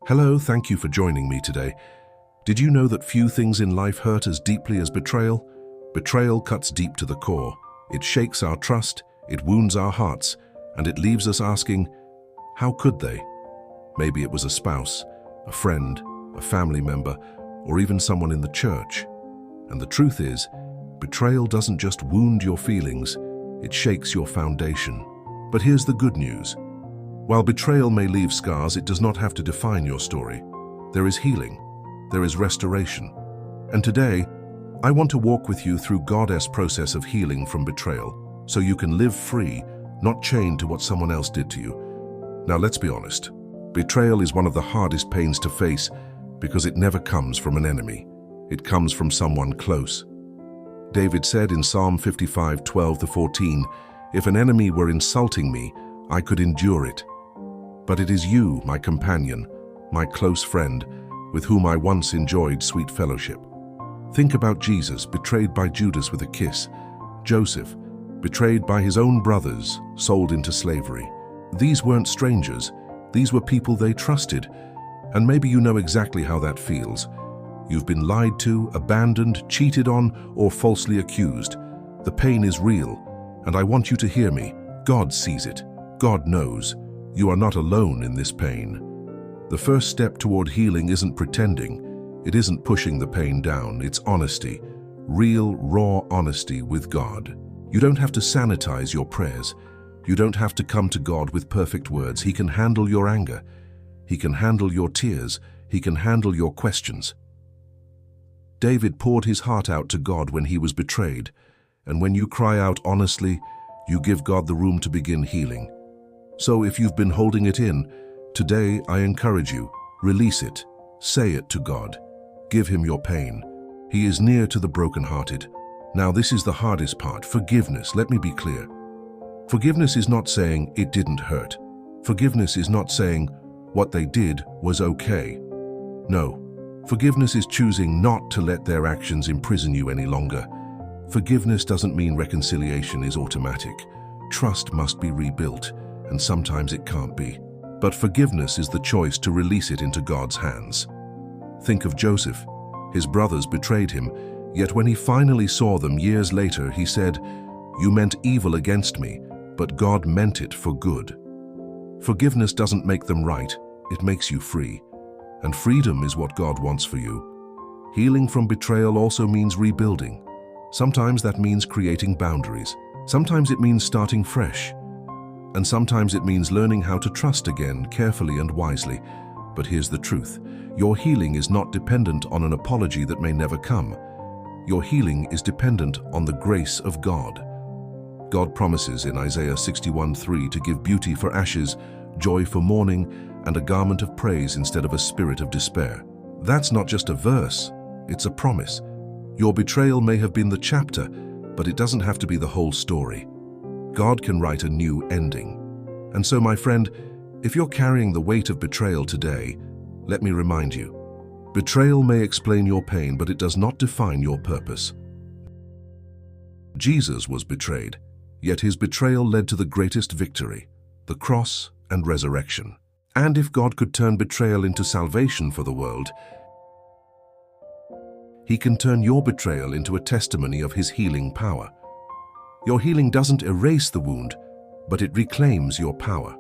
Hello, thank you for joining me today. Did you know that few things in life hurt as deeply as betrayal? Betrayal cuts deep to the core. It shakes our trust, it wounds our hearts, and it leaves us asking, how could they? Maybe it was a spouse, a friend, a family member, or even someone in the church. And the truth is, betrayal doesn't just wound your feelings, it shakes your foundation. But here's the good news. While betrayal may leave scars, it does not have to define your story. There is healing, there is restoration. And today, I want to walk with you through God's process of healing from betrayal, so you can live free, not chained to what someone else did to you. Now let's be honest. Betrayal is one of the hardest pains to face because it never comes from an enemy. It comes from someone close. David said in Psalm 55:12-14, "If an enemy were insulting me, I could endure it. But it is you, my companion, my close friend, with whom I once enjoyed sweet fellowship." Think about Jesus, betrayed by Judas with a kiss. Joseph, betrayed by his own brothers, sold into slavery. These weren't strangers. These were people they trusted. And maybe you know exactly how that feels. You've been lied to, abandoned, cheated on, or falsely accused. The pain is real, and I want you to hear me. God sees it. God knows. You are not alone in this pain. The first step toward healing isn't pretending. It isn't pushing the pain down. It's honesty. Real, raw honesty with God. You don't have to sanitize your prayers. You don't have to come to God with perfect words. He can handle your anger. He can handle your tears. He can handle your questions. David poured his heart out to God when he was betrayed. And when you cry out honestly, you give God the room to begin healing. So if you've been holding it in, today I encourage you, release it. Say it to God. Give him your pain. He is near to the brokenhearted. Now this is the hardest part, forgiveness. Let me be clear. Forgiveness is not saying it didn't hurt. Forgiveness is not saying what they did was okay. No, forgiveness is choosing not to let their actions imprison you any longer. Forgiveness doesn't mean reconciliation is automatic. Trust must be rebuilt, and sometimes it can't be. But forgiveness is the choice to release it into God's hands. Think of Joseph. His brothers betrayed him, yet when he finally saw them years later, he said, "You meant evil against me, but God meant it for good." Forgiveness doesn't make them right, it makes you free. And freedom is what God wants for you. Healing from betrayal also means rebuilding. Sometimes that means creating boundaries. Sometimes it means starting fresh. And sometimes it means learning how to trust again, carefully and wisely. But here's the truth. Your healing is not dependent on an apology that may never come. Your healing is dependent on the grace of God. God promises in Isaiah 61:3 to give beauty for ashes, joy for mourning, and a garment of praise instead of a spirit of despair. That's not just a verse, it's a promise. Your betrayal may have been the chapter, but it doesn't have to be the whole story. God can write a new ending. And so, my friend, if you're carrying the weight of betrayal today, let me remind you, betrayal may explain your pain, but it does not define your purpose. Jesus was betrayed, yet his betrayal led to the greatest victory, the cross and resurrection. And if God could turn betrayal into salvation for the world, he can turn your betrayal into a testimony of his healing power. Your healing doesn't erase the wound, but it reclaims your power.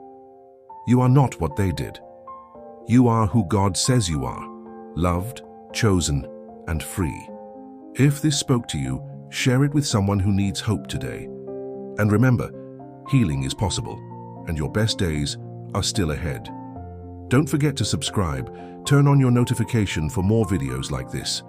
You are not what they did. You are who God says you are, loved, chosen, and free. If this spoke to you, share it with someone who needs hope today. And remember, healing is possible, and your best days are still ahead. Don't forget to subscribe, turn on your notification for more videos like this.